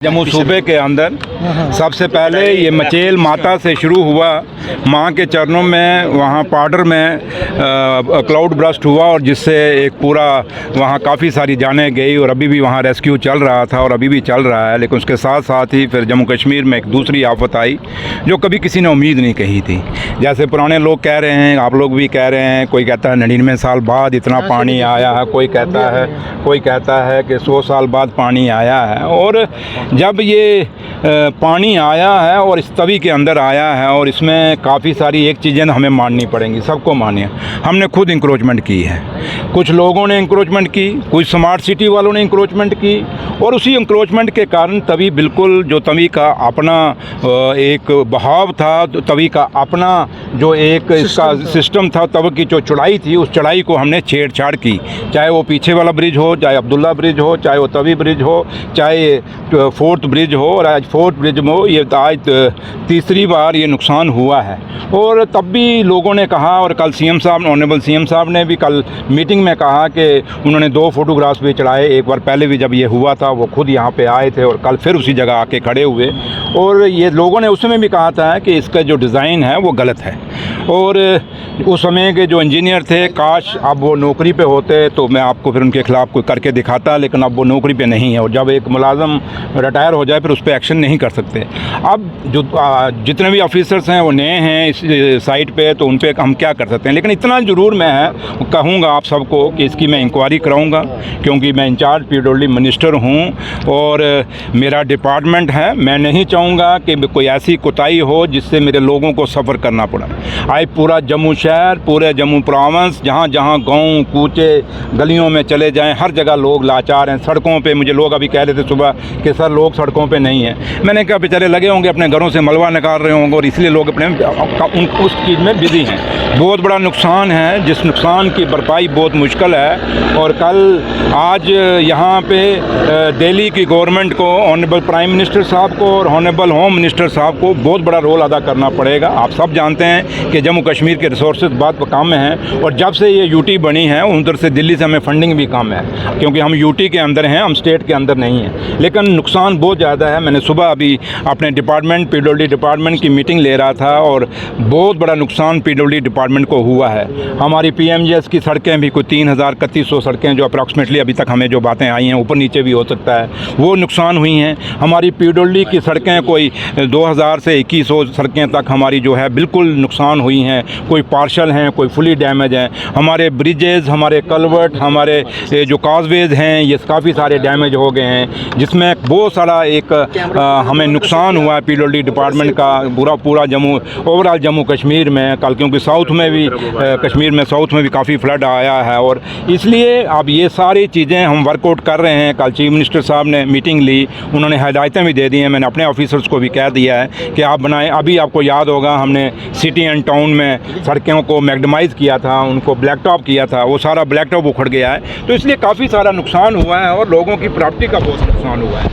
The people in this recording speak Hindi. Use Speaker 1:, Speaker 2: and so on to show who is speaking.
Speaker 1: जम्मू सूबे के अंदर सबसे पहले ये मचेल माता से शुरू हुआ। माँ के चरणों में वहाँ पाउडर में क्लाउड ब्रस्ट हुआ और जिससे एक पूरा वहाँ काफ़ी सारी जानें गई और अभी भी वहाँ रेस्क्यू चल रहा था और अभी भी चल रहा है। लेकिन उसके साथ साथ ही फिर जम्मू कश्मीर में एक दूसरी आफत आई जो कभी किसी ने उम्मीद नहीं कही थी। जैसे पुराने लोग कह रहे हैं, आप लोग भी कह रहे हैं, कोई कहता है 99 साल बाद इतना पानी आया है, कोई कहता है कि 100 साल बाद पानी आया है। और जब ये पानी आया है और इस तवी के अंदर आया है और इसमें काफ़ी सारी एक चीज़ें हमें माननी पड़ेंगी, सबको मानिए। हमने खुद इंक्रोचमेंट की है, कुछ लोगों ने इंक्रोचमेंट की, कुछ स्मार्ट सिटी वालों ने इंक्रोचमेंट की और उसी इंक्रोचमेंट के कारण तवी बिल्कुल जो तवी का अपना एक बहाव था, तवी का अपना जो एक इसका सिस्टम था, तवी की जो चौड़ाई थी, उस चौड़ाई को हमने छेड़छाड़ की। चाहे वो पीछे वाला ब्रिज हो, चाहे अब्दुल्ला ब्रिज हो, चाहे वो तवी ब्रिज हो, चाहे फोर्थ ब्रिज हो। और आज फोर्थ ब्रिज में ये आज तीसरी बार ये नुकसान हुआ है। और तब भी लोगों ने कहा, और कल सीएम साहब, ऑनरेबल सीएम साहब ने भी कल मीटिंग में कहा कि उन्होंने 2 फोटोग्राफ्स भी चढ़ाए। एक बार पहले भी जब ये हुआ था वो खुद यहाँ पे आए थे और कल फिर उसी जगह आके खड़े हुए। और ये लोगों ने उस समय भी कहा था कि इसका जो डिज़ाइन है वो गलत है। और उस समय के जो इंजीनियर थे, काश अब वो नौकरी पे होते तो मैं आपको फिर उनके ख़िलाफ़ कोई करके दिखाता, लेकिन अब वो नौकरी पे नहीं है। और जब एक मुलाजम रिटायर हो जाए फिर उस पर एक्शन नहीं कर सकते। अब जो जितने भी ऑफिसर्स हैं वो नए हैं इस साइट पे, तो उन पर हम क्या कर सकते हैं। लेकिन इतना ज़रूर मैं कहूँगा आप सबको कि इसकी मैं इंक्वायरी कराऊँगा, क्योंकि मैं इंचार्ज पीडब्ल्यूडी मिनिस्टर हूँ और मेरा डिपार्टमेंट है। मैं नहीं चाहूँगा कि कोई ऐसी कोताही हो जिससे मेरे लोगों को सफ़र करना पड़ा। आज पूरा जम्मू शहर, पूरे जम्मू प्रोविंस, जहाँ जहाँ गाँव कूचे गलियों में चले जाएँ, हर जगह लोग लाचार हैं। सड़कों पे मुझे लोग अभी कह रहे थे सुबह कि सर लोग सड़कों पे नहीं हैं। मैंने कहा बेचारे लगे होंगे अपने घरों से मलबा निकाल रहे होंगे और इसलिए लोग अपने उस चीज़ में बिजी हैं। बहुत बड़ा नुकसान है, जिस नुकसान की भरपाई बहुत मुश्किल है। और कल आज यहाँ पे दिल्ली की गवर्नमेंट को, ऑनरेबल प्राइम मिनिस्टर साहब को और ऑनरेबल होम मिनिस्टर साहब को बहुत बड़ा रोल अदा करना पड़ेगा। आप सब जानते हैं कि जम्मू कश्मीर के रिसोर्सेज बहुत कम हैं और जब से ये यूटी बनी है उधर से दिल्ली से हमें फंडिंग भी कम है, क्योंकि हम यूटी के अंदर हैं, हम स्टेट के अंदर नहीं हैं। लेकिन नुकसान बहुत ज़्यादा है। मैंने सुबह अभी अपने डिपार्टमेंट पीडब्ल्यूडी डिपार्टमेंट की मीटिंग ले रहा था और बहुत बड़ा नुकसान पीडब्ल्यूडी डिपार्टमेंट को हुआ है। हमारी पीएमजीएस की सड़कें भी कोई 3000-3100 सड़कें जो अप्रॉक्सीमेटली अभी तक हमें जो बातें आई हैं, ऊपर नीचे भी हो सकता है, वो नुकसान हुई हैं। हमारी पीडब्ल्यूडी की सड़कें कोई 2000 से 2100 सड़कें तक हमारी जो है बिल्कुल नुकसान हुई हैं। कोई पार्शल हैं, कोई फुली डैमेज हैं। हमारे ब्रिजेज़, हमारे कलवर्ट, हमारे जो काजवेज़ हैं, ये काफ़ी सारे डैमेज हो गए हैं, जिसमें बहुत सारा एक हमें नुकसान हुआ है पीडब्ल्यूडी डिपार्टमेंट का पूरा जम्मू, ओवरऑल जम्मू कश्मीर में। कल क्योंकि साउथ में भी कश्मीर में साउथ में भी काफ़ी फ्लड आया है और इसलिए अब ये सारी चीज़ें हम वर्कआउट कर रहे हैं। कल चीफ मिनिस्टर साहब ने मीटिंग ली, उन्होंने हिदायतें भी दे दी हैं। मैंने अपने ऑफिसर्स को भी कह दिया है कि आप बनाएं। अभी आपको याद होगा हमने सिटी एंड टाउन में सड़कों को मैग्डमाइज़ किया था, उनको ब्लैक टॉप किया था, वो सारा ब्लैक टॉप उखड़ गया है। तो इसलिए काफ़ी सारा नुकसान हुआ है और लोगों की प्रॉपर्टी का बहुत नुकसान हुआ है।